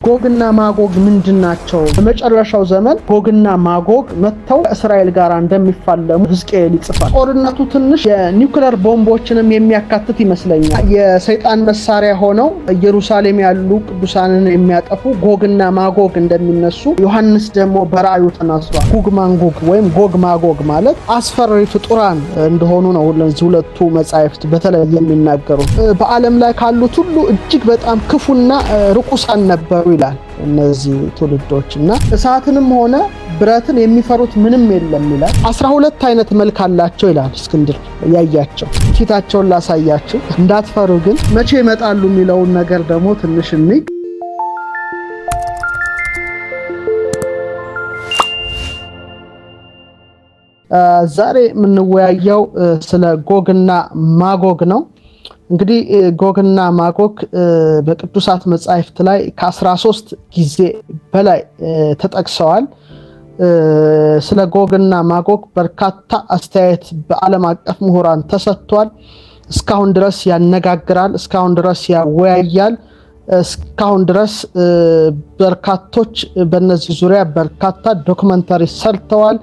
ጎግና ማጎግ ምንድናቸው? በመጨረሻው ዘመን ጎግና ማጎግ መተው እስራኤል ጋር እንደሚፋለሙ ሕዝቅኤል ይጽፋል። ጦርነቱ ትንሽ የኒውክሌር ቦምቦችንም የሚያካትት ይመስለኛል። የሰይጣን መሳሪያ ሆነው ኢየሩሳሌም ያሉ ቅዱሳንን የሚያጠፉ ጎግና ማጎግ እንደሚነሱ ዮሐንስ ደግሞ በራእዩ ተናግሯል። ጎግ ማጎግ ወይም ጎግ ማጎግ ማለት አስፈሪ ፍጡራን እንደሆኑ ነው እነዚህ ሁለቱ መጻሕፍት በተለይ የሚናገሩት። በዓለም ላይ ካሉት ሁሉ እጅግ በጣም ክፉና ርኩሳን ነበሩ ይላል። እነዚህ ትውልዶችና እሳትንም ሆነ ብረትን የሚፈሩት ምንም የለም ይላል። 12 አይነት መልክ አላቸው ይላል እስክንድር ያያቸው። ፊታቸውን ላሳያችሁ እንዳትፈሩ ግን መቼ ይመጣሉ የሚለውን ነገር ደግሞ ትንሽ እንይ። ዛሬ የምንወያየው ስለ ጎግና ማጎግ ነው። እንግዲህ ጎግና ማጎግ በቅዱሳት መጻሕፍት ላይ ከ13 ጊዜ በላይ ተጠቅሰዋል። ስለ ጎግና ማጎግ በርካታ አስተያየት በዓለም አቀፍ ምሁራን ተሰጥቷል። እስካሁን ድረስ ያነጋግራል፣ እስካሁን ድረስ ያወያያል፣ እስካሁን ድረስ በርካቶች በእነዚህ ዙሪያ በርካታ ዶክመንተሪ ሰርተዋል።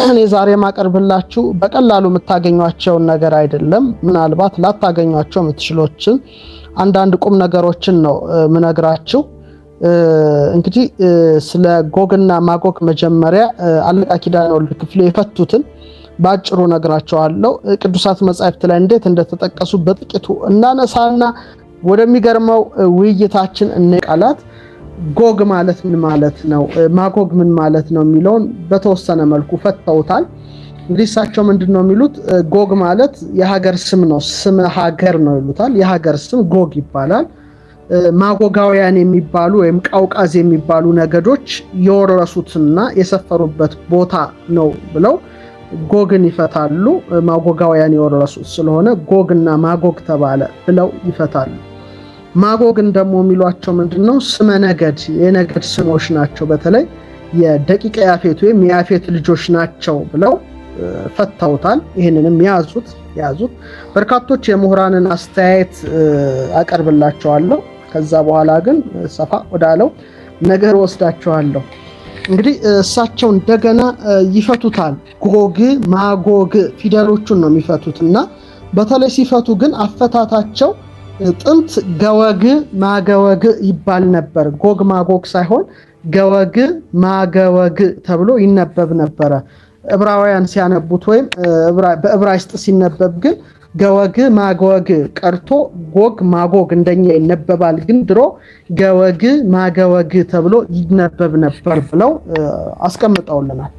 እኔ ዛሬ ማቀርብላችሁ በቀላሉ የምታገኟቸውን ነገር አይደለም። ምናልባት ላታገኟቸው የምትችሉትን አንዳንድ ቁም ነገሮችን ነው ምነግራችሁ። እንግዲህ ስለ ጎግና ማጎግ መጀመሪያ አለቃ ኪዳነ ወልድ ክፍሌ የፈቱትን ባጭሩ ነግራቸዋለሁ። ቅዱሳት መጻሕፍት ላይ እንዴት እንደተጠቀሱ በጥቂቱ እናነሳና ወደሚገርመው ውይይታችን እንቃላት። ጎግ ማለት ምን ማለት ነው፣ ማጎግ ምን ማለት ነው የሚለውን በተወሰነ መልኩ ፈተውታል። እንግዲህ እሳቸው ምንድነው የሚሉት? ጎግ ማለት የሀገር ስም ነው፣ ስም ሀገር ነው ይሉታል። የሀገር ስም ጎግ ይባላል። ማጎጋውያን የሚባሉ ወይም ቃውቃዝ የሚባሉ ነገዶች የወረሱትና የሰፈሩበት ቦታ ነው ብለው ጎግን ይፈታሉ። ማጎጋውያን የወረሱት ስለሆነ ጎግና ማጎግ ተባለ ብለው ይፈታሉ። ማጎግን ደግሞ የሚሏቸው ምንድነው? ስመ ነገድ፣ የነገድ ስሞች ናቸው። በተለይ የደቂቀ ያፌት ወይም የያፌት ልጆች ናቸው ብለው ፈተውታል። ይህንንም ያዙት። በርካቶች የምሁራንን አስተያየት አቀርብላቸዋለሁ። ከዛ በኋላ ግን ሰፋ ወዳለው ነገር ወስዳቸዋለሁ። እንግዲህ እሳቸው እንደገና ይፈቱታል። ጎግ ማጎግ ፊደሎቹን ነው የሚፈቱት እና በተለይ ሲፈቱ ግን አፈታታቸው ጥንት ገወግ ማገወግ ይባል ነበር። ጎግ ማጎግ ሳይሆን ገወግ ማገወግ ተብሎ ይነበብ ነበረ። ዕብራውያን ሲያነቡት ወይም በዕብራይስጥ ሲነበብ ግን ገወግ ማገወግ ቀርቶ ጎግ ማጎግ እንደኛ ይነበባል። ግን ድሮ ገወግ ማገወግ ተብሎ ይነበብ ነበር ብለው አስቀምጠውልናል።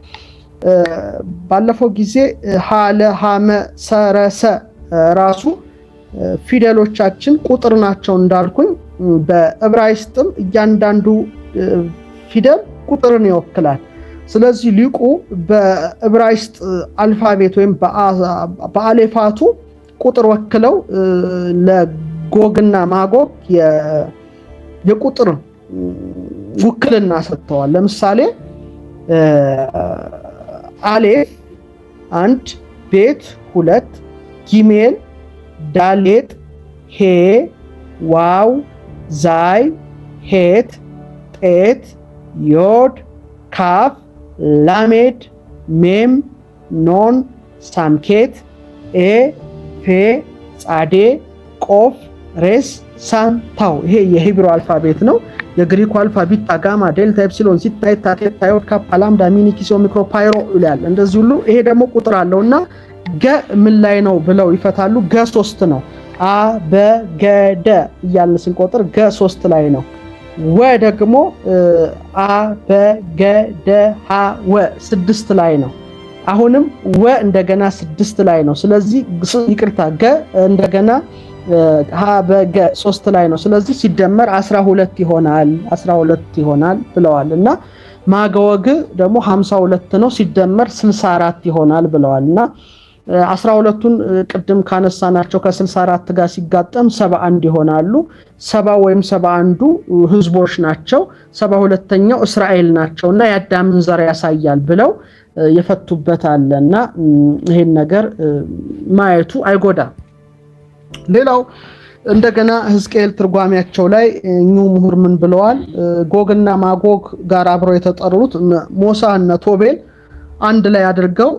ባለፈው ጊዜ ሀለ ሀመ ሰረሰ ራሱ ፊደሎቻችን ቁጥር ናቸው እንዳልኩኝ። በዕብራይስጥም እያንዳንዱ ፊደል ቁጥርን ይወክላል። ስለዚህ ሊቁ በዕብራይስጥ አልፋቤት ወይም በአሌፋቱ ቁጥር ወክለው ለጎግና ማጎግ የቁጥር ውክልና ሰጥተዋል። ለምሳሌ አሌፍ 1፣ ቤት 2፣ ጊሜል ዳሌጥ ሄ ዋው ዛይ ሄት ጤት ዮድ ካፍ ላሜድ ሜም ኖን ሳምኬት ኤ ፌ ጻዴ ቆፍ ሬስ ሳን ታው። ይሄ የሂብሩ አልፋቤት ነው። የግሪኩ አልፋቤት ጋማ ዴልታ ኤፕሲሎን ሲታ ቴታ ቴታ ዮድ ካፕ ላምዳ ሚኒ ኪሶ ሚክሮ ፓይሮ ይላል። እንደዚህ ሁሉ ይሄ ደግሞ ቁጥር አለውና ገ ምን ላይ ነው ብለው ይፈታሉ። ገ 3 ነው። አ በ ገ ደ እያልን ስንቆጥር ገ 3 ላይ ነው። ወ ደግሞ አ በ ገ ደ ሀ ወ 6 ላይ ነው። አሁንም ወ እንደገና 6 ላይ ነው። ስለዚህ ይቅርታ ገ እንደገና ሀ በ ገ 3 ላይ ነው። ስለዚህ ሲደመር 12 ይሆናል ብለዋል። እና ማገወግ ደግሞ 52 ነው፣ ሲደመር 64 ይሆናል ብለዋል። እና 12ቱን ቅድም ካነሳናቸው ከ64 ጋር ሲጋጠም 71 ይሆናሉ። 70 ወይም 71ዱ ህዝቦች ናቸው። 72ኛው እስራኤል ናቸውና የአዳምን ዘር ያሳያል ብለው የፈቱበት አለና ይሄን ነገር ማየቱ አይጎዳም። ሌላው እንደገና ሕዝቅኤል ትርጓሜያቸው ላይ እኚሁ ምሁር ምን ብለዋል? ጎግና ማጎግ ጋር አብረው የተጠሩት ሞሳ እና ቶቤል አንድ ላይ አድርገው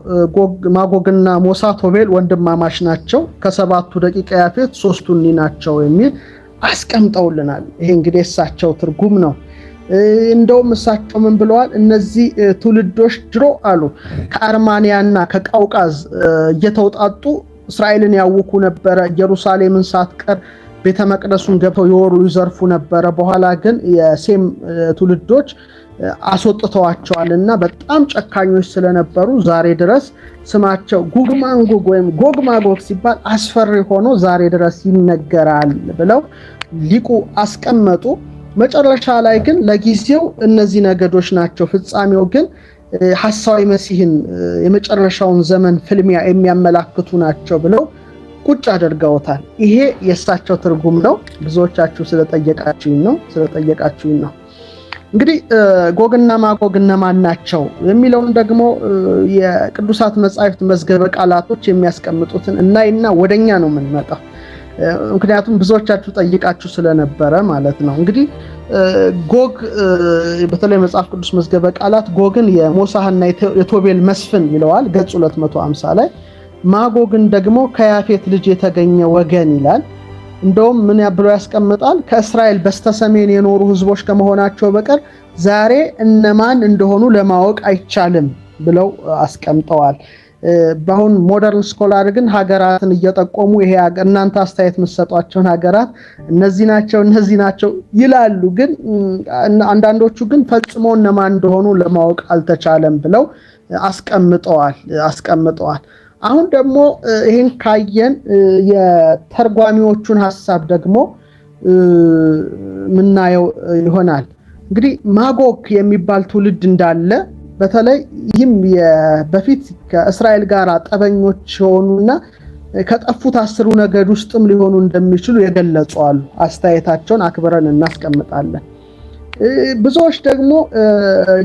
ማጎግና ሞሳ ቶቤል ወንድማማች ናቸው፣ ከሰባቱ ደቂቀ ያፌት ሶስቱ እኒ ናቸው የሚል አስቀምጠውልናል። ይሄ እንግዲህ እሳቸው ትርጉም ነው። እንደውም እሳቸው ምን ብለዋል? እነዚህ ትውልዶች ድሮ አሉ ከአርማንያና ከቃውቃዝ እየተውጣጡ እስራኤልን ያውኩ ነበረ። ኢየሩሳሌምን ሳትቀር ቤተ መቅደሱን ገብተው ይወሩ ይዘርፉ ነበረ። በኋላ ግን የሴም ትውልዶች አስወጥተዋቸዋልና በጣም ጨካኞች ስለነበሩ ዛሬ ድረስ ስማቸው ጉግማንጉግ ወይም ጎግማጎግ ሲባል አስፈሪ ሆኖ ዛሬ ድረስ ይነገራል ብለው ሊቁ አስቀመጡ። መጨረሻ ላይ ግን ለጊዜው እነዚህ ነገዶች ናቸው፣ ፍጻሜው ግን ሐሳዊ መሲህን የመጨረሻውን ዘመን ፍልሚያ የሚያመላክቱ ናቸው ብለው ቁጭ አድርገውታል። ይሄ የእሳቸው ትርጉም ነው። ብዙዎቻችሁ ስለጠየቃችሁኝ ነው። እንግዲህ ጎግና ማጎግ እነማን ናቸው የሚለውን ደግሞ የቅዱሳት መጻሕፍት መዝገበ ቃላቶች የሚያስቀምጡትን እናይና ወደኛ ነው የምንመጣው። ምክንያቱም ብዙዎቻችሁ ጠይቃችሁ ስለነበረ ማለት ነው። እንግዲህ ጎግ በተለይ መጽሐፍ ቅዱስ መዝገበ ቃላት ጎግን የሞሳህና የቶቤል መስፍን ይለዋል ገጽ 250 ላይ። ማጎግን ደግሞ ከያፌት ልጅ የተገኘ ወገን ይላል። እንደውም ምን ብሎ ያስቀምጣል? ከእስራኤል በስተሰሜን የኖሩ ህዝቦች ከመሆናቸው በቀር ዛሬ እነማን እንደሆኑ ለማወቅ አይቻልም ብለው አስቀምጠዋል። በአሁን ሞደርን ስኮላር ግን ሀገራትን እየጠቆሙ ይሄ እናንተ አስተያየት የምትሰጧቸውን ሀገራት እነዚህ ናቸው ይላሉ። ግን አንዳንዶቹ ግን ፈጽሞ እነማን እንደሆኑ ለማወቅ አልተቻለም ብለው አስቀምጠዋል። አሁን ደግሞ ይሄን ካየን የተርጓሚዎቹን ሐሳብ ደግሞ ምናየው ይሆናል። እንግዲህ ማጎግ የሚባል ትውልድ እንዳለ በተለይ ይህም በፊት ከእስራኤል ጋር ጠበኞች ሆኑና ከጠፉት 10 ነገድ ውስጥም ሊሆኑ እንደሚችሉ የገለጹ አሉ። አስተያየታቸውን አክብረን እናስቀምጣለን። ብዙዎች ደግሞ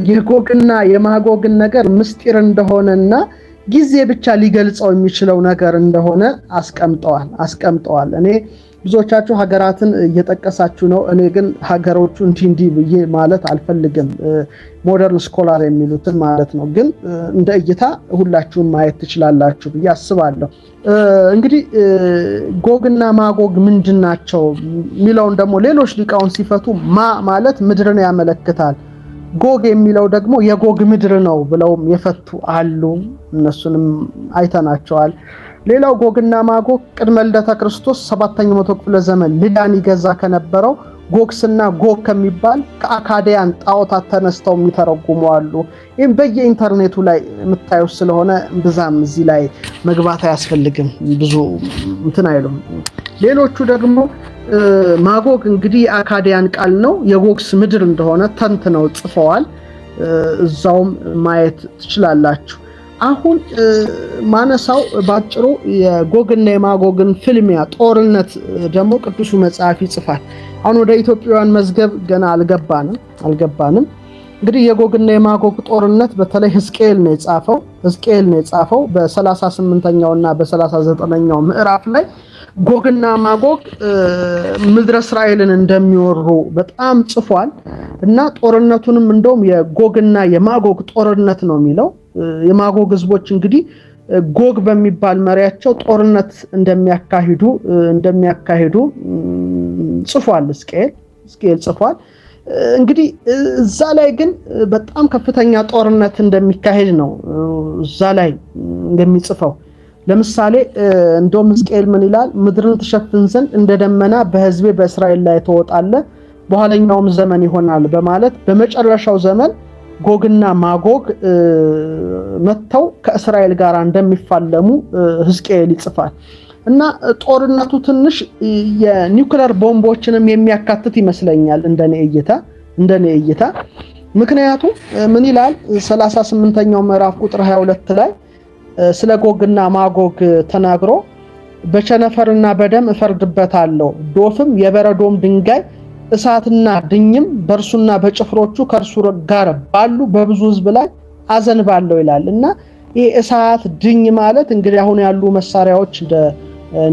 የጎግና የማጎግን ነገር ምስጢር እንደሆነና ጊዜ ብቻ ሊገልጸው የሚችለው ነገር እንደሆነ አስቀምጠዋል። እኔ ብዙዎቻችሁ ሀገራትን እየጠቀሳችሁ ነው። እኔ ግን ሀገሮቹ እንዲህ ብዬ ማለት አልፈልግም፣ ሞደርን ስኮላር የሚሉትን ማለት ነው። ግን እንደ እይታ ሁላችሁም ማየት ትችላላችሁ ብዬ አስባለሁ። እንግዲህ ጎግና ማጎግ ምንድን ናቸው የሚለውን ደግሞ ሌሎች ሊቃውን ሲፈቱ ማለት ምድርን ያመለክታል፣ ጎግ የሚለው ደግሞ የጎግ ምድር ነው ብለውም የፈቱ አሉ። እነሱንም አይተናቸዋል። ሌላው ጎግና ማጎግ ቅድመ ልደተ ክርስቶስ 7ኛው መቶ ክፍለ ዘመን ልዳን ይገዛ ከነበረው ጎግስና ጎግ ከሚባል ከአካዲያን ጣዖታት ተነስተው የሚተረጉሙ አሉ። ይህም በየኢንተርኔቱ ላይ የምታዩት ስለሆነ ብዛም እዚህ ላይ መግባት አያስፈልግም፣ ብዙ እንትን አይሉም። ሌሎቹ ደግሞ ማጎግ እንግዲህ የአካዲያን ቃል ነው፣ የጎግስ ምድር እንደሆነ ተንትነው ጽፈዋል። እዛውም ማየት ትችላላችሁ። አሁን ማነሳው ባጭሩ የጎግና የማጎግን ፍልሚያ ጦርነት ደግሞ ቅዱሱ መጽሐፍ ይጽፋል። አሁን ወደ ኢትዮጵያውያን መዝገብ ገና አልገባንም። እንግዲህ የጎግና የማጎግ ጦርነት በተለይ ሕዝቅኤል ነው የጻፈው በ38ኛውና በ39ኛው ምዕራፍ ላይ ጎግና ማጎግ ምድረ እስራኤልን እንደሚወሩ በጣም ጽፏል። እና ጦርነቱንም እንደውም የጎግና የማጎግ ጦርነት ነው የሚለው። የማጎግ ህዝቦች እንግዲህ ጎግ በሚባል መሪያቸው ጦርነት እንደሚያካሂዱ ጽፏል፣ ሕዝቅኤል ጽፏል። እንግዲህ እዛ ላይ ግን በጣም ከፍተኛ ጦርነት እንደሚካሄድ ነው እዛ ላይ እንደሚጽፈው። ለምሳሌ እንደውም ሕዝቅኤል ምን ይላል? ምድርን ትሸፍን ዘንድ እንደ ደመና በህዝቤ በእስራኤል ላይ ትወጣለህ፣ በኋለኛውም ዘመን ይሆናል በማለት በመጨረሻው ዘመን ጎግና ማጎግ መተው ከእስራኤል ጋር እንደሚፋለሙ ሕዝቅኤል ይጽፋል። እና ጦርነቱ ትንሽ የኒውክሌር ቦምቦችንም የሚያካትት ይመስለኛል እንደኔ እይታ። ምክንያቱም ምን ይላል 38ኛው ምዕራፍ ቁጥር 22 ላይ ስለ ጎግና ማጎግ ተናግሮ በቸነፈርና በደም እፈርድበታለሁ፣ ዶፍም የበረዶም ድንጋይ እሳትና ድኝም በእርሱና በጭፍሮቹ ከእርሱ ጋር ባሉ በብዙ ህዝብ ላይ አዘንባለሁ ይላል። እና ይህ እሳት ድኝ ማለት እንግዲህ አሁን ያሉ መሳሪያዎች እንደ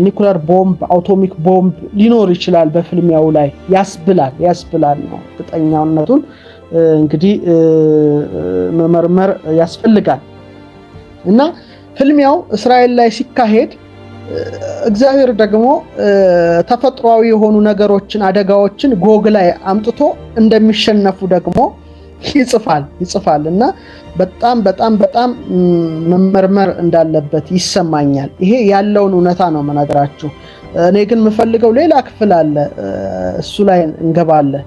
ኒኩለር ቦምብ አቶሚክ ቦምብ ሊኖር ይችላል በፍልሚያው ላይ ያስብላል ነው እርግጠኛነቱን እንግዲህ መመርመር ያስፈልጋል እና ፍልሚያው እስራኤል ላይ ሲካሄድ እግዚአብሔር ደግሞ ተፈጥሯዊ የሆኑ ነገሮችን አደጋዎችን ጎግ ላይ አምጥቶ እንደሚሸነፉ ደግሞ ይጽፋል እና በጣም መመርመር እንዳለበት ይሰማኛል። ይሄ ያለውን እውነታ ነው መናገራችሁ። እኔ ግን የምፈልገው ሌላ ክፍል አለ፣ እሱ ላይ እንገባለን።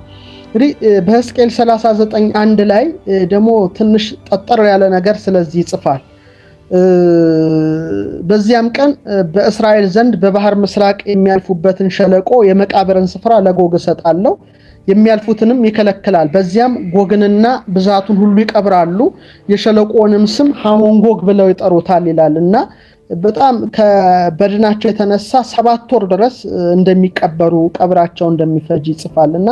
እንግዲህ በሕዝቅኤል 39:1 ላይ ደግሞ ትንሽ ጠጠር ያለ ነገር ስለዚህ ይጽፋል። በዚያም ቀን በእስራኤል ዘንድ በባህር ምስራቅ የሚያልፉበትን ሸለቆ የመቃብርን ስፍራ ለጎግ እሰጣለሁ፣ የሚያልፉትንም ይከለክላል። በዚያም ጎግንና ብዛቱን ሁሉ ይቀብራሉ፣ የሸለቆውንም ስም ሐሞንጎግ ብለው ይጠሩታል ይላልና በጣም ከበድናቸው የተነሳ 7 ወር ድረስ እንደሚቀበሩ ቀብራቸው እንደሚፈጅ ይጽፋልና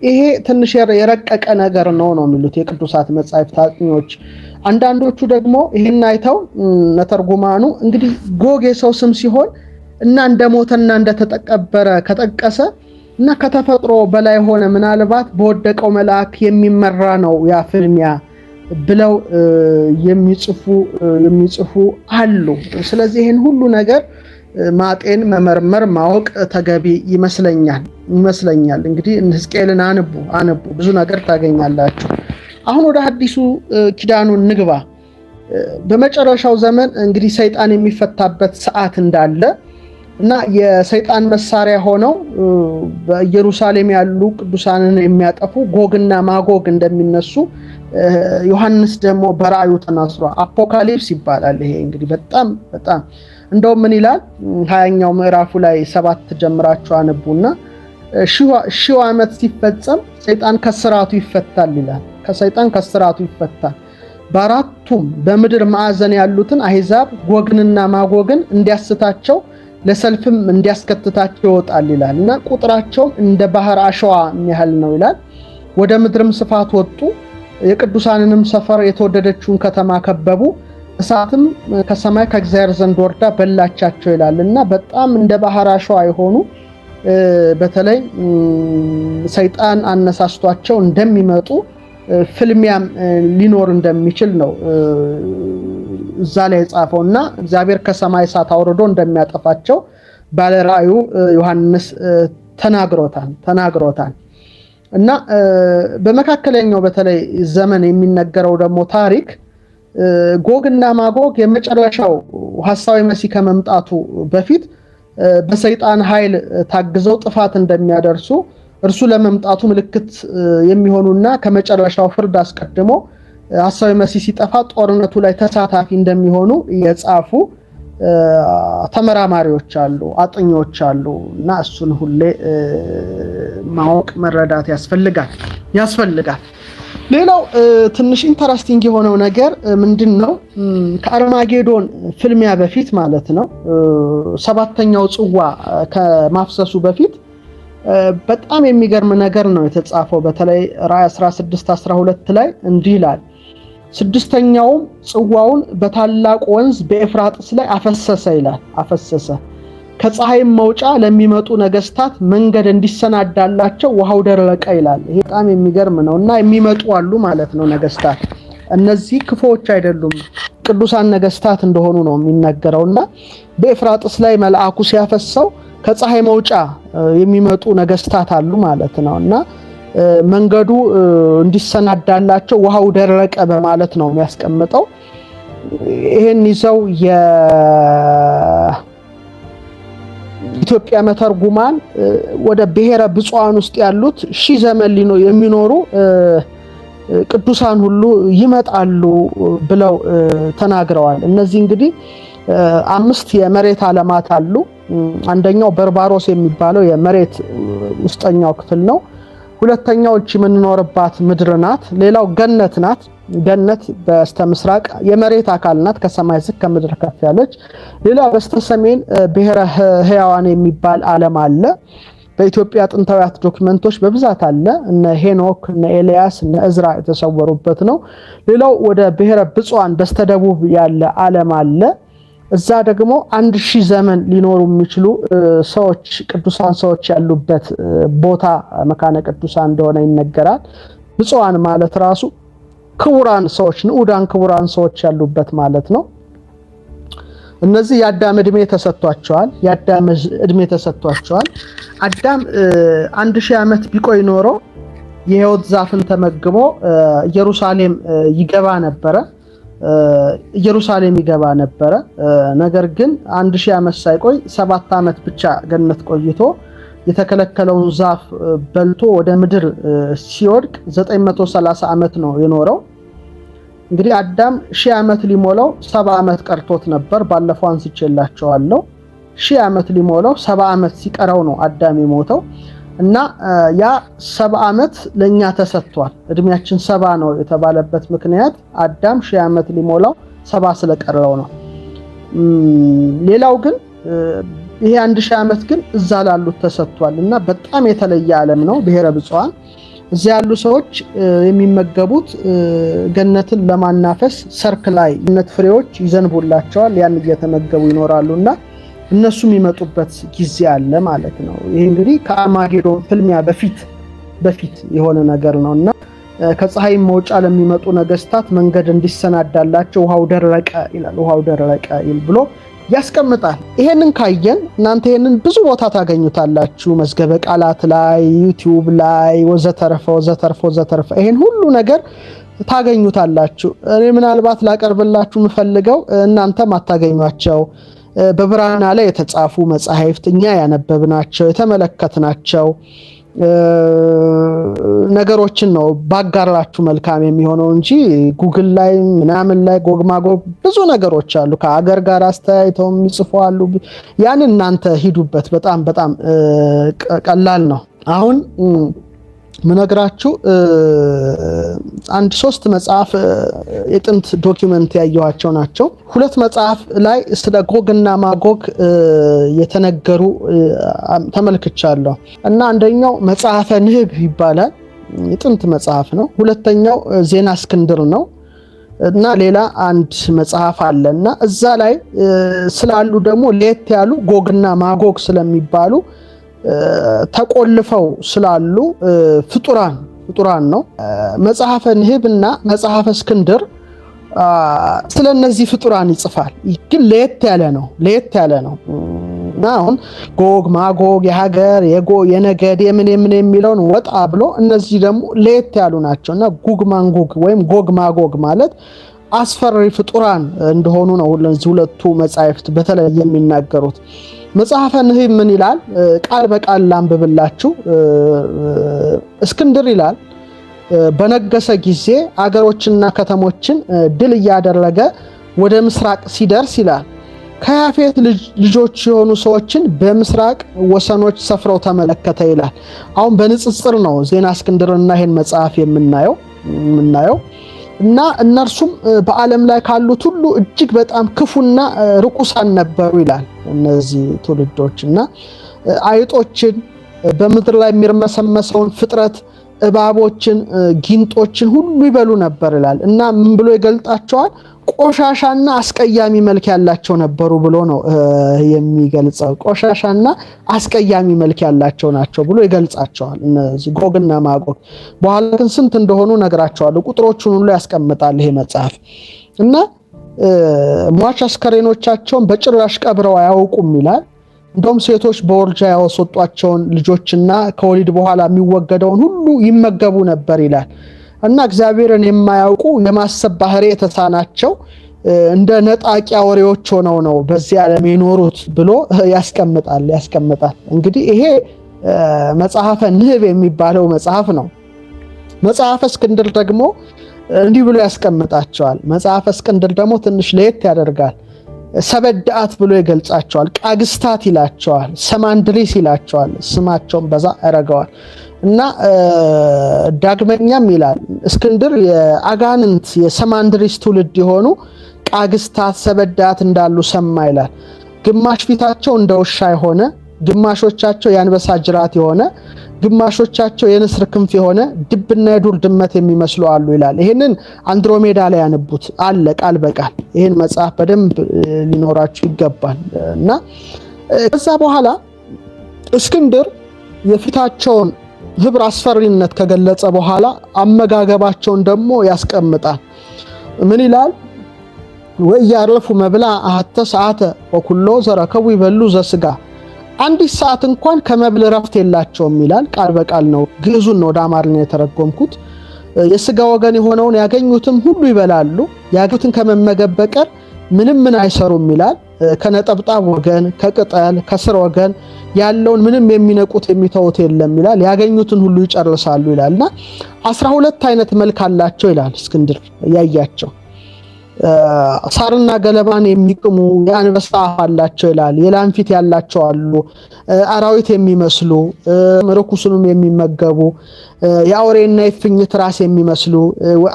ይሄ ትንሽ የረቀቀ ነገር ነው የሚሉት የቅዱሳት መጻሕፍት አጥኚዎች። አንዳንዶቹ ደግሞ ይሄን አይተው ነተርጉማኑ እንግዲህ ጎግ የሰው ስም ሲሆን እና እንደሞተና እንደተቀበረ ከጠቀሰ እና ከተፈጥሮ በላይ ሆነ ምናልባት በወደቀው መልአክ የሚመራ ነው ያ ፍልሚያ ብለው የሚጽፉ አሉ። ስለዚህ ይሄን ሁሉ ነገር ማጤን መመርመር ማወቅ ተገቢ ይመስለኛል። እንግዲህ ሕዝቅኤልን አንቡ ብዙ ነገር ታገኛላችሁ። አሁን ወደ አዲሱ ኪዳኑ ንግባ። በመጨረሻው ዘመን እንግዲህ ሰይጣን የሚፈታበት ሰዓት እንዳለ እና የሰይጣን መሳሪያ ሆነው በኢየሩሳሌም ያሉ ቅዱሳንን የሚያጠፉ ጎግና ማጎግ እንደሚነሱ ዮሐንስ ደግሞ በራእዩ ተናግሯል። አፖካሊፕስ ይባላል። ይሄ እንግዲህ በጣም እንደው ምን ይላል 20ኛው ምዕራፉ ላይ 7 ጀምራችሁ አንቡና ሺው ዓመት ሲፈጸም ሰይጣን ከስራቱ ይፈታል ይላል። ከሰይጣን ከስራቱ ይፈታል። በአራቱም በምድር ማዕዘን ያሉትን አሕዛብ ጎግንና ማጎግን እንዲያስታቸው ለሰልፍም እንዲያስከትታቸው ይወጣል ይላል እና ቁጥራቸው እንደ ባህር አሸዋ የሚያህል ነው ይላል። ወደ ምድርም ስፋት ወጡ፣ የቅዱሳንንም ሰፈር የተወደደችውን ከተማ ከበቡ፣ እሳትም ከሰማይ ከእግዚአብሔር ዘንድ ወርዳ በላቻቸው ይላል እና በጣም እንደ ባህር አሸዋ የሆኑ በተለይ ሰይጣን አነሳስቷቸው እንደሚመጡ ፍልሚያም ሊኖር እንደሚችል ነው እዛ ላይ የጻፈውና እግዚአብሔር ከሰማይ እሳት አውርዶ እንደሚያጠፋቸው ባለራእዩ ዮሐንስ ተናግሮታል እና በመካከለኛው በተለይ ዘመን የሚነገረው ደግሞ ታሪክ ጎግና ማጎግ የመጨረሻው ሐሳዊ መሲህ ከመምጣቱ በፊት በሰይጣን ኃይል ታግዘው ጥፋት እንደሚያደርሱ እርሱ ለመምጣቱ ምልክት የሚሆኑና ከመጨረሻው ፍርድ አስቀድሞ ሐሳዊ መሲህ ሲጠፋ ጦርነቱ ላይ ተሳታፊ እንደሚሆኑ የጻፉ ተመራማሪዎች አሉ፣ አጥኞች አሉ እና እሱን ሁሌ ማወቅ መረዳት ያስፈልጋል። ሌላው ትንሽ ኢንተረስቲንግ የሆነው ነገር ምንድነው? ከአርማጌዶን ፍልሚያ በፊት ማለት ነው 7ኛው ጽዋ ከማፍሰሱ በፊት በጣም የሚገርም ነገር ነው የተጻፈው። በተለይ ራዕይ 16:12 ላይ እንዲህ ይላል፣ 6ኛውም ጽዋውን በታላቅ ወንዝ በኤፍራጥስ ላይ አፈሰሰ ይላል። ከፀሐይም መውጫ ለሚመጡ ነገስታት መንገድ እንዲሰናዳላቸው ውሃው ደረቀ ይላል። ይሄ በጣም የሚገርም ነውና የሚመጡ አሉ ማለት ነው ነገስታት። እነዚህ ክፉዎች አይደሉም፣ ቅዱሳን ነገስታት እንደሆኑ ነው የሚነገረውና በኤፍራጥስ ላይ መልአኩ ሲያፈሰው ከፀሐይ መውጫ የሚመጡ ነገስታት አሉ ማለት ነውና መንገዱ እንዲሰናዳላቸው ውሃው ደረቀ በማለት ነው የሚያስቀምጠው። ይሄን ይዘው የኢትዮጵያ መተርጉማን ወደ ብሔረ ብፁዓን ውስጥ ያሉት 1000 ዘመን የሚኖሩ ቅዱሳን ሁሉ ይመጣሉ ብለው ተናግረዋል። እነዚህ እንግዲህ 5 የመሬት ዓለማት አሉ። አንደኛው በርባሮስ የሚባለው የመሬት ውስጠኛው ክፍል ነው። ሁለተኛው እቺ የምንኖርባት ምድር ናት። ሌላው ገነት ናት። ገነት በስተምስራቅ የመሬት አካል ናት፣ ከሰማይ ዝቅ ከምድር ከፍ ያለች። ሌላው በስተሰሜን ብሔረ ሕያዋን የሚባል ዓለም አለ። በኢትዮጵያ ጥንታዊያት ዶክመንቶች በብዛት አለ። እነ ሄኖክ፣ እነ ኤልያስ፣ እነ እዝራ የተሰወሩበት ነው። ሌላው ወደ ብሔረ ብፁዓን በስተደቡብ ያለ ዓለም አለ። እዛ ደግሞ 1000 ዘመን ሊኖሩ የሚችሉ ሰዎች ቅዱሳን ሰዎች ያሉበት ቦታ መካነ ቅዱሳን እንደሆነ ይነገራል። ብፁዓን ማለት ራሱ ክቡራን ሰዎች ንዑዳን ክቡራን ሰዎች ያሉበት ማለት ነው። እነዚህ የአዳም እድሜ ተሰጥቷቸዋል። አዳም 1000 ዓመት ቢቆይ ኖሮ የሕይወት ዛፍን ተመግቦ ኢየሩሳሌም ይገባ ነበረ። ነገር ግን 1000 ዓመት ሳይቆይ 7 ዓመት ብቻ ገነት ቆይቶ የተከለከለውን ዛፍ በልቶ ወደ ምድር ሲወድቅ 930 ዓመት ነው የኖረው። እንግዲህ አዳም 1000 ዓመት ሊሞላው 70 ዓመት ቀርቶት ነበር። ባለፈው አንስቼላችኋለሁ። 1000 ዓመት ሊሞላው 70 ዓመት ሲቀረው ነው አዳም የሞተው እና ያ 70 ዓመት ለኛ ተሰጥቷል። እድሜያችን 70 ነው የተባለበት ምክንያት አዳም 1000 ዓመት ሊሞላው 70 ስለቀረው ነው። ሌላው ግን ይሄ 1000 ዓመት ግን እዛ ላሉት ተሰጥቷል እና በጣም የተለየ ዓለም ነው ብሔረ ብፁዓን። እዛ ያሉ ሰዎች የሚመገቡት ገነትን ለማናፈስ ሰርክ ላይ ገነት ፍሬዎች ይዘንቡላቸዋል። ያን እየተመገቡ ይኖራሉና እነሱ የሚመጡበት ጊዜ አለ ማለት ነው። ይሄ እንግዲህ ከአርማጌዶን ፍልሚያ በፊት የሆነ ነገር ነውና ከፀሐይ መውጫ ለሚመጡ ነገስታት መንገድ እንዲሰናዳላቸው ውሃው ደረቀ ብሎ ያስቀምጣል። ይሄንን ካየን እናንተ ይሄንን ብዙ ቦታ ታገኙታላችሁ፣ መዝገበ ቃላት ላይ፣ ዩቲዩብ ላይ ወዘተረፈ ይሄን ሁሉ ነገር ታገኙታላችሁ። እኔ ምናልባት ላቀርብላችሁ የምፈልገው እናንተ ማታገኟቸው በብራና ላይ የተጻፉ መጻሕፍት እኛ ያነበብናቸው የተመለከትናቸው ነገሮችን ነው ባጋራችሁ መልካም የሚሆነው እንጂ ጉግል ላይ ምናምን ላይ ጎግማጎግ ብዙ ነገሮች አሉ ከአገር ጋር አስተያይተው የሚጽፉ አሉ። ያን እናንተ ሂዱበት። በጣም ቀላል ነው። አሁን ምነግራችሁ አንድ 3 መጽሐፍ የጥንት ዶክመንት ያየኋቸው ናቸው። 2 መጽሐፍ ላይ ስለ ጎግና ማጎግ የተነገሩ ተመልክቻለሁ እና አንደኛው መጽሐፈ ንህብ ይባላል፣ የጥንት መጽሐፍ ነው። ሁለተኛው ዜና እስክንድር ነው እና ሌላ አንድ መጽሐፍ አለና እዛ ላይ ስላሉ ደግሞ ለየት ያሉ ጎግና ማጎግ ስለሚባሉ ተቆልፈው ስላሉ ፍጡራን ነው። መጽሐፈ ንህብና መጽሐፈ እስክንድር ስለነዚህ ፍጡራን ይጽፋል። ግን ለየት ያለ ነው እና አሁን ጎግ ማጎግ የሀገር የነገድ የምን የሚለውን ወጣ ብሎ እነዚህ ደግሞ ለየት ያሉ ናቸውና ጉግ ማንጉግ ወይም ጎግ ማጎግ ማለት አስፈሪ ፍጡራን እንደሆኑ ነው ሁለቱ መጻሕፍት በተለይ የሚናገሩት። መጽሐፈ ንህብ ምን ይላል? ቃል በቃል ላንብብላችሁ። እስክንድር ይላል በነገሰ ጊዜ አገሮችና ከተሞችን ድል እያደረገ ወደ ምስራቅ ሲደርስ ይላል ከያፌት ልጆች የሆኑ ሰዎችን በምስራቅ ወሰኖች ሰፍረው ተመለከተ ይላል። አሁን በንጽጽር ነው ዜና እስክንድርና ይሄን መጽሐፍ የምናየው እና እነርሱም በዓለም ላይ ካሉት ሁሉ እጅግ በጣም ክፉና ርኩሳን ነበሩ ይላል። እነዚህ ትውልዶችና አይጦችን፣ በምድር ላይ የሚርመሰመሰውን ፍጥረት፣ እባቦችን፣ ጊንጦችን ሁሉ ይበሉ ነበር ይላል እና ምን ብሎ ይገልጣቸዋል? ቆሻሻና አስቀያሚ መልክ ያላቸው ነበሩ ብሎ ነው የሚገልጸው። ቆሻሻና አስቀያሚ መልክ ያላቸው ናቸው ብሎ ይገልጻቸዋል እነዚህ ጎግና ማጎግ። በኋላ ግን ስንት እንደሆኑ ነግራቸዋለሁ። ቁጥሮቹን ሁሉ ያስቀምጣል ይሄ መጽሐፍ እና ሟች አስከሬኖቻቸውን በጭራሽ ቀብረው አያውቁም ይላል። እንደውም ሴቶች በወርጃ ያወጣቸውን ልጆችና ከወሊድ በኋላ የሚወገደውን ሁሉ ይመገቡ ነበር ይላል እና እግዚአብሔርን የማያውቁ የማሰብ ባህሪ የተሳናቸው እንደ ነጣቂ አውሬዎች ሆነው ነው በዚህ ዓለም የኖሩት ብሎ ያስቀምጣል። እንግዲህ ይሄ መጽሐፈ ንህብ የሚባለው መጽሐፍ ነው። መጽሐፈ እስክንድር ደግሞ እንዲህ ብሎ ያስቀምጣቸዋል። መጽሐፈ እስክንድር ደግሞ ትንሽ ለየት ያደርጋል። ሰበዳት ብሎ ይገልጻቸዋል። ቃግስታት ይላቸዋል። ሰማንድሪስ ይላቸዋል። ስማቸውን በዛ ያደርገዋል እና ዳግመኛም ይላል እስክንድር የአጋንንት የሰማንድሪስ ትውልድ የሆኑ ቃግስታት ሰበዳት እንዳሉ ሰማ ይላል። ግማሽ ፊታቸው እንደ ውሻ የሆነ ግማሾቻቸው የአንበሳ ጅራት የሆነ ግማሾቻቸው የንስር ክንፍ የሆነ ድብና የዱር ድመት የሚመስሉ አሉ ይላል። ይሄንን አንድሮሜዳ ላይ ያነቡት አለ ቃል በቃል። ይሄን መጽሐፍ በደንብ ሊኖራችሁ ይገባል። እና ከዛ በኋላ እስክንድር የፊታቸውን ህብር አስፈሪነት ከገለጸ በኋላ አመጋገባቸውን ደግሞ ያስቀምጣል። ምን ይላል? ወያረፉ መብላ አሐተ ሰዓተ ወኩሎ ዘረከቡ ይበሉ ዘስጋ፣ አንዲት ሰዓት እንኳን ከመብል ረፍት የላቸውም ይላል። ቃል በቃል ነው፣ ግዕዙን ነው ወደ አማርኛ የተረጎምኩት። የስጋ ወገን የሆነውን ያገኙትም ሁሉ ይበላሉ፣ ያገኙትን ከመመገብ በቀር ምንም አይሰሩም ይላል። ከነጠብጣብ ወገን፣ ከቅጠል፣ ከስር ወገን ያለውን ምንም የሚነቁት የሚተውት የለም ይላል። ያገኙትን ሁሉ ይጨርሳሉ ይላልና 12 አይነት መልክ አላቸው ይላል እስክንድር ያያቸው። ሳርና ገለባን የሚቅሙ የአንበሳ አፍ አላቸው ይላል። የላም ፊት ያላቸው አሉ፣ አራዊት የሚመስሉ ርኩሱንም የሚመገቡ የአውሬና የፍኝት ራስ የሚመስሉ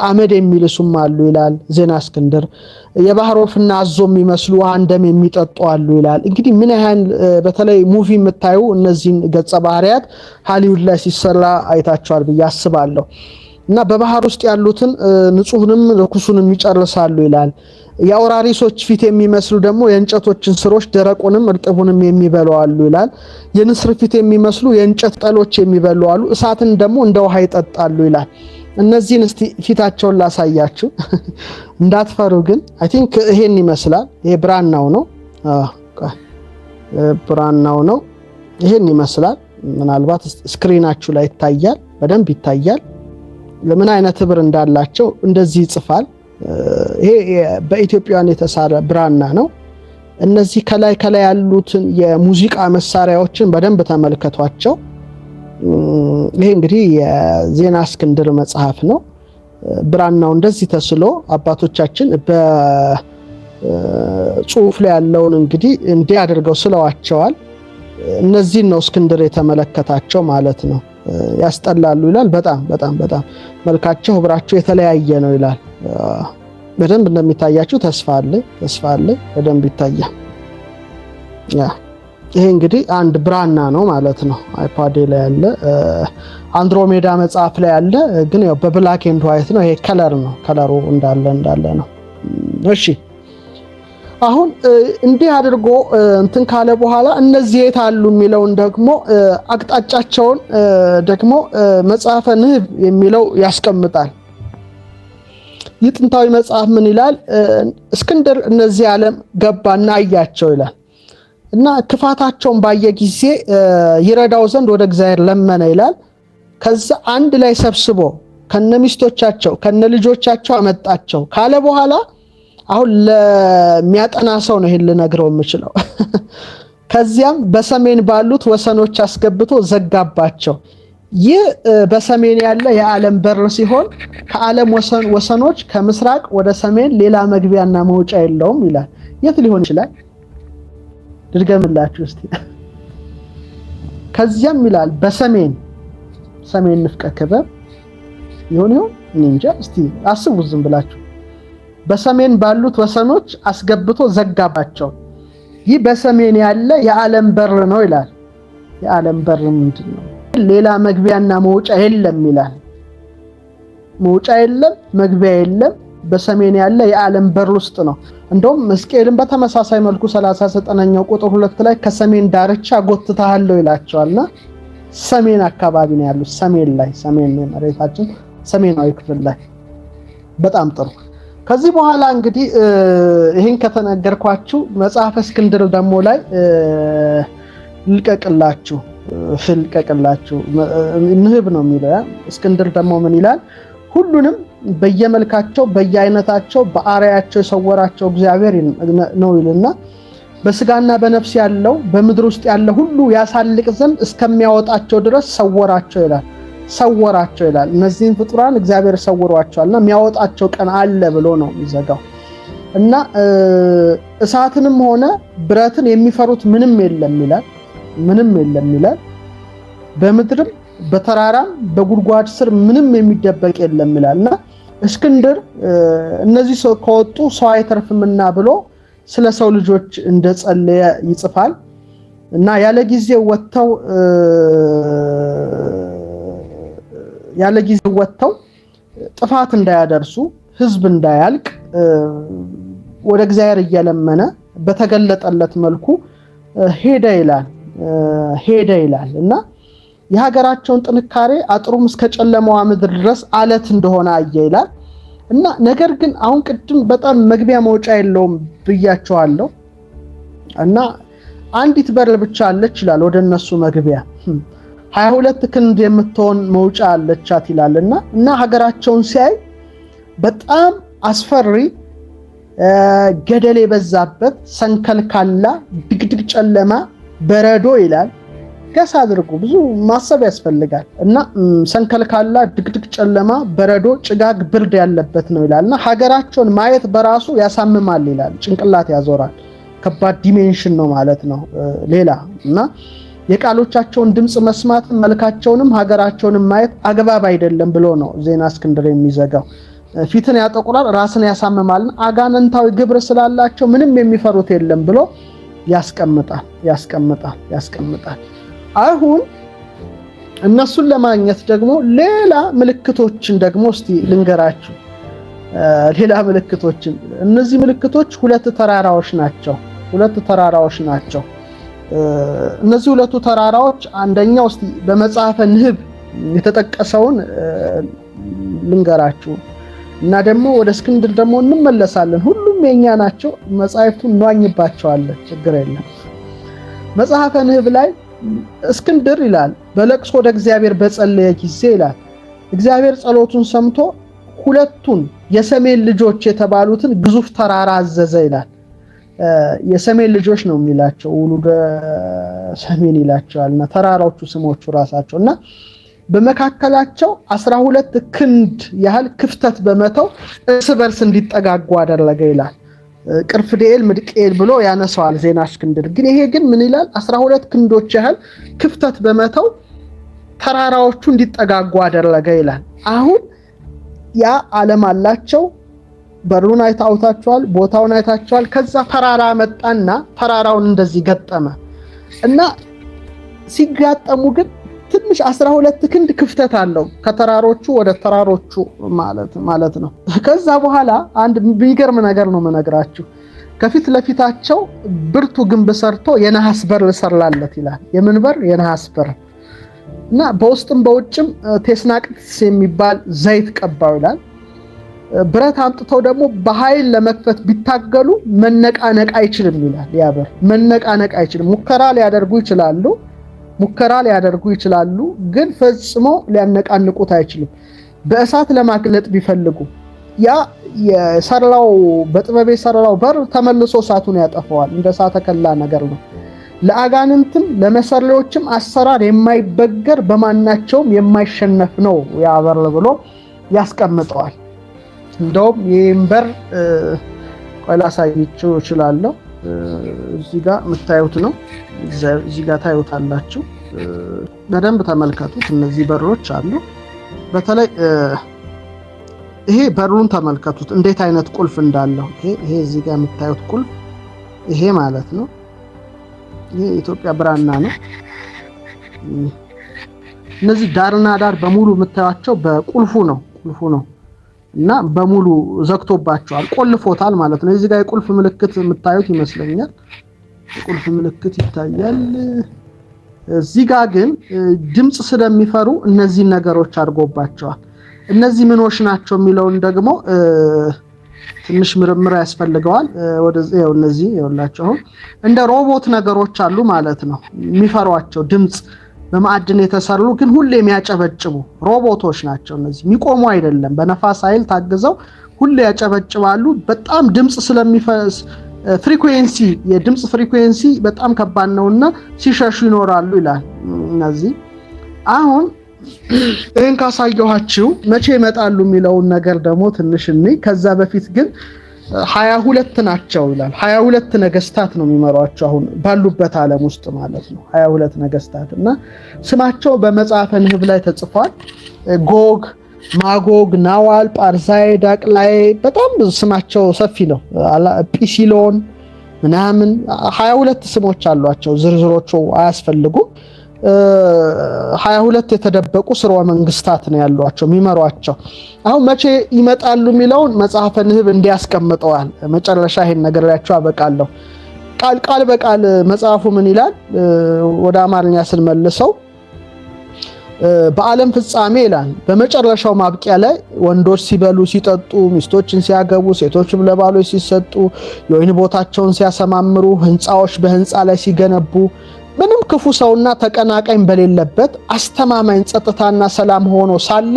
አመድ የሚልሱም አሉ ይላል ዜና እስክንድር። የባህር ወፍና አዞ የሚመስሉ አንደም የሚጠጡ አሉ ይላል። እንግዲህ ምን ያህል በተለይ ሙቪ የምታዩ እነዚህን ገጸ ባህሪያት ሃሊውድ ላይ ሲሰራ አይታቸዋል ብዬ አስባለሁ። እና በባህር ውስጥ ያሉትን ንጹህንም ርኩሱንም ይጨርሳሉ ይላል። የአውራሪሶች ፊት የሚመስሉ ደግሞ የእንጨቶችን ስሮች ደረቁንም እርጥቡንም የሚበሉ አሉ ይላል። የንስር ፊት የሚመስሉ የእንጨት ጠሎች የሚበሉ አሉ፣ እሳትን ደግሞ እንደ ውሃ ይጠጣሉ ይላል። እነዚህን እስቲ ፊታቸውን ላሳያችሁ እንዳትፈሩ። ግን አይ ቲንክ ይሄን ይመስላል። ይሄ ብራናው ነው፣ ብራናው ነው። ይሄን ይመስላል። ምናልባት ስክሪናችሁ ላይ ይታያል፣ በደንብ ይታያል። ለምን አይነት ህብር እንዳላቸው እንደዚህ ይጽፋል። ይሄ በኢትዮጵያውያን የተሳለ ብራና ነው። እነዚህ ከላይ ያሉትን የሙዚቃ መሳሪያዎችን በደንብ ተመልከቷቸው። ይሄ እንግዲህ የዜና እስክንድር መጽሐፍ ነው። ብራናው እንደዚህ ተስሎ አባቶቻችን በጽሁፍ ላይ ያለውን እንግዲህ እንዲህ አድርገው ስለዋቸዋል። እነዚህን ነው እስክንድር የተመለከታቸው ማለት ነው። ያስጠላሉ ይላል። በጣም መልካቸው ህብራቸው የተለያየ ነው ይላል። በደንብ እንደሚታያችሁ ተስፋ አለ በደንብ ይታያል። ይሄ እንግዲህ አንድ ብራና ነው ማለት ነው። አይፓድ ላይ ያለ አንድሮሜዳ መጽሐፍ ላይ ያለ ግን ያው በብላክ ኤንድ ዋይት ነው። ይሄ ከለር ነው። ከለሩ እንዳለ ነው። እሺ አሁን እንዲህ አድርጎ እንትን ካለ በኋላ እነዚህ የት አሉ የሚለውን ደግሞ አቅጣጫቸውን ደግሞ መጽሐፈ ንህብ የሚለው ያስቀምጣል። ይህ ጥንታዊ መጽሐፍ ምን ይላል? እስክንድር እነዚህ ዓለም ገባና አያቸው ይላል እና ክፋታቸውን ባየ ጊዜ ይረዳው ዘንድ ወደ እግዚአብሔር ለመነ ይላል። ከዛ አንድ ላይ ሰብስቦ ከነሚስቶቻቸው ከነልጆቻቸው አመጣቸው ካለ በኋላ አሁን ለሚያጠና ሰው ነው ይሄን ልነግረው የምችለው። ከዚያም በሰሜን ባሉት ወሰኖች አስገብቶ ዘጋባቸው። ይህ በሰሜን ያለ የዓለም በር ሲሆን ከዓለም ወሰኖች ከምስራቅ ወደ ሰሜን ሌላ መግቢያና መውጫ የለውም ይላል። የት ሊሆን ይችላል? ድርገምላችሁ እስቲ። ከዚያም ይላል በሰሜን ሰሜን ንፍቀ ክበብ ይሁን እንጃ። እስቲ አስቡት ዝም ብላችሁ። በሰሜን ባሉት ወሰኖች አስገብቶ ዘጋባቸው። ይህ በሰሜን ያለ የዓለም በር ነው ይላል። የዓለም በር ምንድነው? ሌላ መግቢያና መውጫ የለም ይላል። መውጫ የለም፣ መግቢያ የለም። በሰሜን ያለ የዓለም በር ውስጥ ነው። እንደውም ሕዝቅኤልን በተመሳሳይ መልኩ 39ኛው ቁጥር 2 ላይ ከሰሜን ዳርቻ ጎትተሃለሁ ይላቸዋልና ሰሜን አካባቢ ነው ያሉት። ሰሜን ላይ ሰሜን መሬታችን ሰሜናዊ ክፍል ላይ። በጣም ጥሩ። ከዚህ በኋላ እንግዲህ ይሄን ከተነገርኳችሁ መጽሐፈ እስክንድር ደግሞ ላይ ልቀቅላችሁ ንህብ ነው የሚለው። እስክንድር ደግሞ ምን ይላል? ሁሉንም በየመልካቸው በየአይነታቸው በአርአያቸው የሰወራቸው እግዚአብሔር ነው ይልና በስጋና በነፍስ ያለው በምድር ውስጥ ያለ ሁሉ ያሳልቅ ዘንድ እስከሚያወጣቸው ድረስ ሰወራቸው ይላል። እነዚህን ፍጡራን እግዚአብሔር ሰውሯቸዋልና የሚያወጣቸው ቀን አለ ብሎ ነው የሚዘጋው። እና እሳትንም ሆነ ብረትን የሚፈሩት ምንም የለም ይላል። በምድርም በተራራም በጉድጓድ ስር ምንም የሚደበቅ የለም ይላልና እስክንድር እነዚህ ሰው ከወጡ ሰው አይተርፍምና ብሎ ስለ ሰው ልጆች እንደጸለየ ይጽፋል። እና ያለ ጊዜው ወጥተው ጥፋት እንዳያደርሱ ህዝብ እንዳያልቅ ወደ እግዚአብሔር እየለመነ በተገለጠለት መልኩ ሄደ ይላል እና የሀገራቸውን ጥንካሬ አጥሩም እስከ ጨለማዋ ምድር ድረስ አለት እንደሆነ አየ ይላል እና ነገር ግን አሁን ቅድም በጣም መግቢያ መውጫ የለውም ብያቸዋለሁ እና አንዲት በር ብቻ አለች ይላል ወደነሱ መግቢያ 22 ክንድ የምትሆን መውጫ አለቻት ይላልና እና ሀገራቸውን ሲያይ በጣም አስፈሪ ገደል የበዛበት ሰንከልካላ ድግድግ ጨለማ በረዶ ይላል ገሳ አድርጉ ብዙ ማሰብ ያስፈልጋል እና ሰንከልካላ ድግድግ ጨለማ በረዶ ጭጋግ ብርድ ያለበት ነው ይላልና ሀገራቸውን ማየት በራሱ ያሳምማል ይላል ጭንቅላት ያዞራል ከባድ ዲሜንሽን ነው ማለት ነው ሌላ እና የቃሎቻቸውን ድምጽ መስማት መልካቸውንም ሀገራቸውንም ማየት አግባብ አይደለም ብሎ ነው ዜና እስክንድር የሚዘጋው ፊትን ያጠቁራል ራስን ያሳምማልና አጋንንታዊ ግብር ስላላቸው ምንም የሚፈሩት የለም ብሎ ያስቀምጣል አሁን እነሱን ለማግኘት ደግሞ ሌላ ምልክቶችን ደግሞ እስቲ ልንገራችሁ እነዚህ ምልክቶች ሁለት ተራራዎች ናቸው እነዚህ ሁለቱ ተራራዎች አንደኛው እስቲ በመጽሐፈ ንህብ የተጠቀሰውን ልንገራችሁ እና ደግሞ ወደ እስክንድር ደግሞ እንመለሳለን ሁሉም የኛ ናቸው መጽሐፍቱን እንዋኝባቸዋለን ችግር የለም መጽሐፈ ንህብ ላይ እስክንድር ይላል በለቅሶ ወደ እግዚአብሔር በጸለየ ጊዜ ይላል እግዚአብሔር ጸሎቱን ሰምቶ ሁለቱን የሰሜን ልጆች የተባሉትን ግዙፍ ተራራ አዘዘ ይላል የሰሜን ልጆች ነው የሚላቸው ውሉደ ሰሜን ይላቸዋልና ተራራዎቹ ስሞቹ ራሳቸውና በመካከላቸው 12 ክንድ ያህል ክፍተት በመተው እርስ በርስ እንዲጠጋጉ አደረገ ይላል ቅርፍዴል ምድቄል ብሎ ያነሳዋል ዜና እስክንድር ግን ይሄ ግን ምን ይላል 12 ክንዶች ያህል ክፍተት በመተው ተራራዎቹ እንዲጠጋጉ አደረገ ይላል አሁን ያ ዓለም አላቸው በሩን አይታውታቸዋል ቦታውን አይታቸዋል ከዛ ተራራ መጣና ተራራውን እንደዚህ ገጠመ እና ሲጋጠሙ ግን ትንሽ 12 ክንድ ክፍተት አለው ከተራሮቹ ወደ ተራሮቹ ማለት ነው ከዛ በኋላ አንድ ቢገርም ነገር ነው መነግራችሁ ከፊት ለፊታቸው ብርቱ ግንብ ሰርቶ የነሐስ በር ሰራለት ይላል የምን በር የነሐስ በር እና በውስጥም በውጭም ቴስናቅስ የሚባል ዘይት ቀባው ይላል ብረት አምጥተው ደግሞ በኃይል ለመክፈት ቢታገሉ መነቃነቅ አይችልም ይላል ያበር መነቃነቅ አይችልም ሙከራ ሊያደርጉ ይችላሉ ግን ፈጽሞ ሊያነቃንቁት አይችልም በእሳት ለማግለጥ ቢፈልጉ ያ የሰራው በጥበብ የሰራው በር ተመልሶ እሳቱን ያጠፋዋል እንደ እሳተ ከላ ነገር ነው ለአጋንንትም ለመሰሪዎችም አሰራር የማይበገር በማናቸውም የማይሸነፍ ነው ያበር ብሎ ያስቀምጠዋል እንደውም የእምበር ቆላሳይቹ ይችላልው እዚህ ጋር መታየት ነው እዚህ ጋር ታዩታላችሁ በደንብ ተመልከቱት እነዚህ በሮች አሉ በተለይ ይሄ በሩን ተመልከቱት እንዴት አይነት ቁልፍ እንዳለው ይሄ እዚህ ጋር የምታዩት ቁልፍ ይሄ ማለት ነው ይሄ ኢትዮጵያ ብራና ነው እነዚህ ዳርና ዳር በሙሉ የምታዩቸው በቁልፉ ነው እና በሙሉ ዘግቶባቸዋል ቆልፎታል ማለት ነው እዚህ ጋር የቁልፍ ምልክት የምታዩት ይመስለኛል የቁልፍ ምልክት ይታያል እዚህ ጋር ግን ድምጽ ስለሚፈሩ እነዚህ ነገሮች አድርጎባቸዋል እነዚህ ምኖች ናቸው የሚለውን ደግሞ ትንሽ ምርምር ያስፈልገዋል ወደዚህ ያው እነዚህ ይወላቸው እንደ ሮቦት ነገሮች አሉ ማለት ነው የሚፈሯቸው ድምጽ በማዕድን የተሰሩ ግን ሁሌ የሚያጨበጭቡ ሮቦቶች ናቸው እነዚህ የሚቆሙ አይደለም በነፋስ ኃይል ታግዘው ሁሌ ያጨበጭባሉ በጣም ድምጽ ስለሚፈስ ፍሪኩዌንሲ የድምጽ ፍሪኩዌንሲ በጣም ከባድ ነውና ሲሸሹ ይኖራሉ ይላል እነዚህ አሁን ይሄን ካሳየኋችሁ መቼ ይመጣሉ የሚለውን ነገር ደግሞ ትንሽ እንይ ከዛ በፊት ግን 22 ናቸው ይላል 22 ነገስታት ነው የሚመሯቸው አሁን ባሉበት ዓለም ውስጥ ማለት ነው 22 ነገስታት እና ስማቸው በመጽሐፈ ንህብ ላይ ተጽፏል ጎግ ማጎግ ናዋል ጳርዛይ ዳቅላይ በጣም ስማቸው ሰፊ ነው ጲሲሎን ምናምን 22 ስሞች አሏቸው። ዝርዝሮቹ አያስፈልጉም። 22 የተደበቁ ስርወ መንግስታት ነው ያሏቸው የሚመሯቸው። አሁን መቼ ይመጣሉ የሚለውን መጽሐፈ ንህብ እንዲያስቀምጠዋል። መጨረሻ ይሄን ነገር ያቸው አበቃለሁ። ቃል በቃል መጽሐፉ ምን ይላል? ወደ አማርኛ ስንመልሰው በዓለም ፍጻሜ ይላል በመጨረሻው ማብቂያ ላይ ወንዶች ሲበሉ ሲጠጡ፣ ሚስቶችን ሲያገቡ፣ ሴቶችም ለባሎች ሲሰጡ፣ የወይን ቦታቸውን ሲያሰማምሩ፣ ህንፃዎች በህንፃ ላይ ሲገነቡ፣ ምንም ክፉ ሰውና ተቀናቃኝ በሌለበት አስተማማኝ ጸጥታና ሰላም ሆኖ ሳለ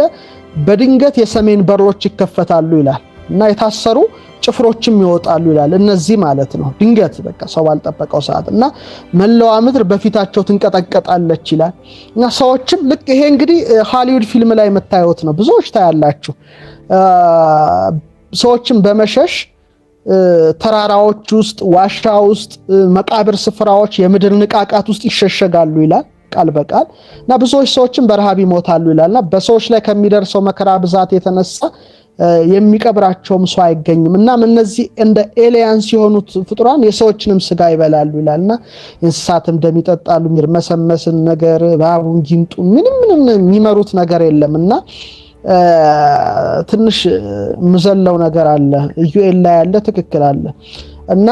በድንገት የሰሜን በሮች ይከፈታሉ ይላል እና የታሰሩ ጭፍሮችም ይወጣሉ ይላል። እነዚህ ማለት ነው ድንገት በቃ ሰው ባልጠበቀው ሰዓት እና መላዋ ምድር በፊታቸው ትንቀጠቀጣለች ይላል እና ሰዎችም ልክ ይሄ እንግዲህ ሃሊውድ ፊልም ላይ የምታዩት ነው። ብዙዎች ታያላችሁ። ሰዎችም በመሸሽ ተራራዎች ውስጥ፣ ዋሻ ውስጥ፣ መቃብር ስፍራዎች፣ የምድር ንቃቃት ውስጥ ይሸሸጋሉ ይላል ቃል በቃል እና ብዙዎች ሰዎችም በረሃብ ይሞታሉ ይላልና በሰዎች ላይ ከሚደርሰው መከራ ብዛት የተነሳ የሚቀብራቸውም ሰው አይገኝም። እና እነዚህ እንደ ኤሊያንስ የሆኑት ፍጡራን የሰዎችንም ስጋ ይበላሉ ይላልና እንስሳትም ደም ይጠጣሉ። የሚርመሰመስን ነገር ባቡን ጊንጡ ምንም የሚመሩት ነገር የለምና ትንሽ ምዘለው ነገር አለ። ኢዩኤል ላይ ያለ ትክክል አለ እና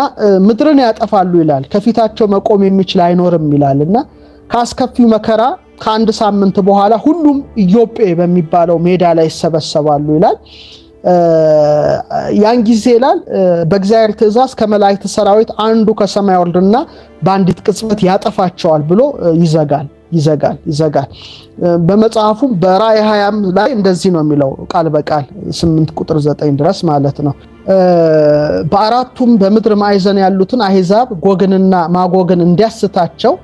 ምድርን ያጠፋሉ ይላል። ከፊታቸው መቆም የሚችል አይኖርም ይላልና ካስከፊው መከራ ከአንድ ሳምንት በኋላ ሁሉም ኢዮጴ በሚባለው ሜዳ ላይ ይሰበሰባሉ ይላል። ያን ጊዜ ይላል በእግዚአብሔር ትእዛዝ ከመላእክት ሰራዊት አንዱ ከሰማይ ወርድና በአንዲት ቅጽበት ያጠፋቸዋል ብሎ ይዘጋል። በመጽሐፉም በራእይ 20 ላይ እንደዚህ ነው የሚለው ቃል በቃል 8 ቁጥር 9 ድረስ ማለት ነው። በአራቱም በምድር ማዕዘን ያሉትን አሕዛብ ጎግንና ማጎግን እንዲያስታቸው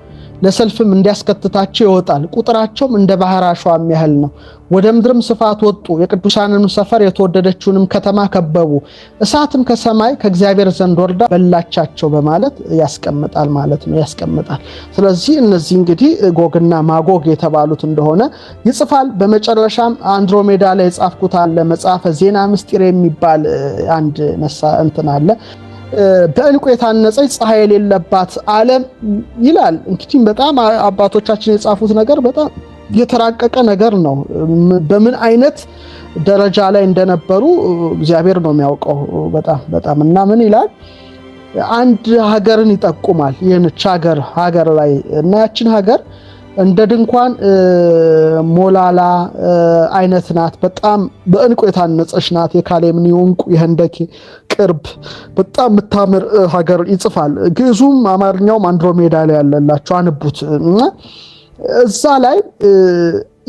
ለሰልፍም እንዲያስከትታቸው ይወጣል። ቁጥራቸውም እንደ ባህር አሸዋም ያህል ነው። ወደ ምድርም ስፋት ወጡ። የቅዱሳንንም ሰፈር የተወደደችውንም ከተማ ከበቡ። እሳትም ከሰማይ ከእግዚአብሔር ዘንድ ወርዳ በላቻቸው በማለት ያስቀምጣል ማለት ነው ያስቀምጣል። ስለዚህ እነዚህ እንግዲህ ጎግና ማጎግ የተባሉት እንደሆነ ይጽፋል። በመጨረሻም አንድሮሜዳ ላይ የጻፍኩት አለ መጽሐፈ ዜና ምስጢር የሚባል አንድ እንትን አለ። በእንቁ የታነጸች ፀሐይ የሌለባት ዓለም ይላል። እንግዲህ በጣም አባቶቻችን የጻፉት ነገር በጣም የተራቀቀ ነገር ነው። በምን አይነት ደረጃ ላይ እንደነበሩ እግዚአብሔር ነው የሚያውቀው። በጣም እና ምን ይላል? አንድ ሀገርን ይጠቁማል። ይህንች ሀገር ላይ እና ያችን ሀገር እንደ ድንኳን ሞላላ አይነት ናት። በጣም በእንቁ የታነጸች ናት። የካሌምኒ እንቁ የህንደኬ ቅርብ በጣም የምታምር ሀገር ይጽፋል። ግዕዙም አማርኛውም አንድሮሜዳ ላይ ያለላቸው አንቡት። እዛ ላይ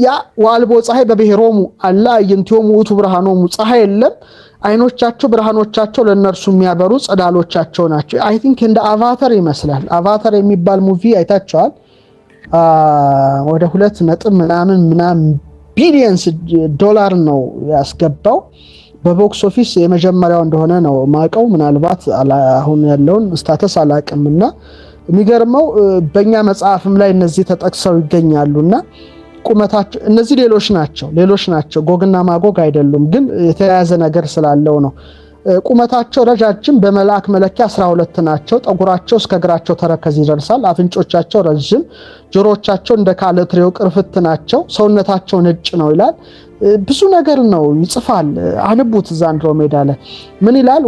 ያ ዋልቦ ፀሐይ በብሔሮሙ አላ አዕይንቲሆሙ ውእቱ ብርሃኖሙ፣ ፀሐይ የለም አይኖቻቸው ብርሃኖቻቸው ለነርሱ የሚያበሩ ጸዳሎቻቸው ናቸው። አይ ቲንክ እንደ አቫታር ይመስላል። አቫታር የሚባል ሙቪ አይታችኋል? ወደ 2 ምናምን ቢሊየንስ ዶላር ነው ያስገባው። በቦክስ ኦፊስ የመጀመሪያው እንደሆነ ነው ማቀው። ምናልባት አሁን ያለውን ስታተስ አላቅምና የሚገርመው በእኛ መጽሐፍም ላይ እነዚህ ተጠቅሰው ይገኛሉና ቁመታቸው እነዚህ ሌሎች ናቸው። ጎግና ማጎግ አይደሉም፣ ግን የተያያዘ ነገር ስላለው ነው። ቁመታቸው ረጃጅም በመልአክ መለኪያ 12 ናቸው። ጠጉራቸው እስከ እግራቸው ተረከዝ ይደርሳል። አፍንጮቻቸው ረጅም፣ ጆሮቻቸው እንደ ካለትሬው ቅርፍት ናቸው። ሰውነታቸው ነጭ ነው ይላል። ብዙ ነገር ነው ይጽፋል። አንቡት። እዛ አንድሮሜዳ ላይ ምን ይላል?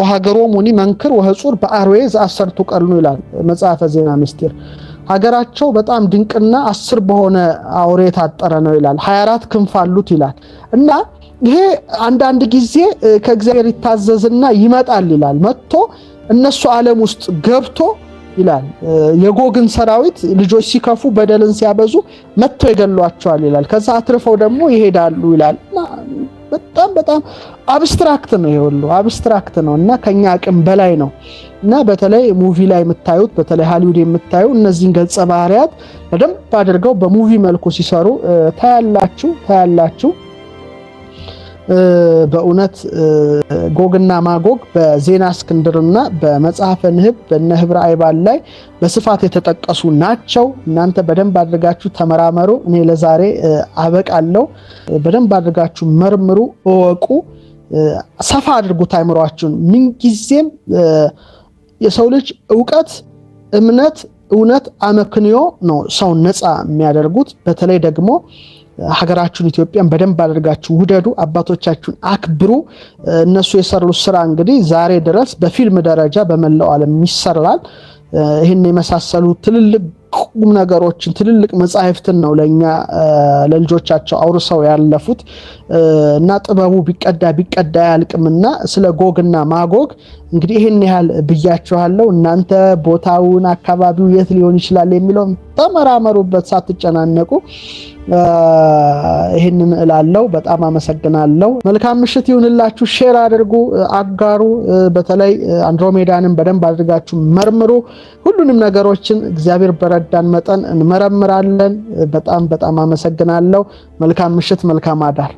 ወሀገሮሙኒ መንክር ወህጹር በአርዌ ዘአሰርቱ ቀርኑ ይላል መጽሐፈ ዜና ምስጢር። ሀገራቸው በጣም ድንቅና 10 በሆነ አውሬ የታጠረ ነው ይላል። 24 ክንፍ አሉት ይላል እና ይሄ አንዳንድ ጊዜ ከእግዚአብሔር ይታዘዝና ይመጣል ይላል። መጥቶ እነሱ ዓለም ውስጥ ገብቶ ይላል የጎግን ሰራዊት ልጆች ሲከፉ በደልን ሲያበዙ መጥተው ይገሏቸዋል ይላል። ከዛ አትርፈው ደግሞ ይሄዳሉ ይላል። በጣም አብስትራክት ነው፣ ይሁሉ አብስትራክት ነው እና ከኛ አቅም በላይ ነው እና በተለይ ሙቪ ላይ የምታዩት በተለይ ሃሊውድ የምታዩ እነዚህን ገጸ ባህሪያት በደንብ አድርገው በሙቪ መልኩ ሲሰሩ ታያላችሁ። በእውነት ጎግና ማጎግ በዜና እስክንድርና በመጽሐፈ ንህብ በነ ህብረ አይባል ላይ በስፋት የተጠቀሱ ናቸው። እናንተ በደንብ አድርጋችሁ ተመራመሩ። እኔ ለዛሬ አበቃለሁ። በደንብ አድርጋችሁ መርምሩ፣ እወቁ፣ ሰፋ አድርጉት አይምሯችሁን። ምንጊዜም የሰው ልጅ ዕውቀት፣ እምነት፣ እውነት፣ አመክንዮ ነው ሰው ነፃ የሚያደርጉት። በተለይ ደግሞ ሀገራችሁን ኢትዮጵያን በደንብ አድርጋችሁ ውደዱ፣ አባቶቻችሁን አክብሩ። እነሱ የሰሩት ስራ እንግዲህ ዛሬ ድረስ በፊልም ደረጃ በመላው ዓለም ይሰራል። ይህን የመሳሰሉ ትልልቅ ቁም ነገሮችን ትልልቅ መጻሕፍትን ነው ለኛ ለልጆቻቸው አውርሰው ያለፉት እና ጥበቡ ቢቀዳ ያልቅምና ስለ ጎግና ማጎግ እንግዲህ ይሄን ያህል ብያችኋለሁ። እናንተ ቦታውን አካባቢው የት ሊሆን ይችላል የሚለውን ተመራመሩበት ሳትጨናነቁ። ይሄንን እላለሁ። በጣም አመሰግናለሁ። መልካም ምሽት ይሁንላችሁ። ሼር አድርጉ፣ አጋሩ። በተለይ አንድሮሜዳንን በደንብ አድርጋችሁ መርምሩ። ሁሉንም ነገሮችን እግዚአብሔር በረዳን መጠን እንመረምራለን። በጣም አመሰግናለሁ። መልካም ምሽት፣ መልካም አዳር።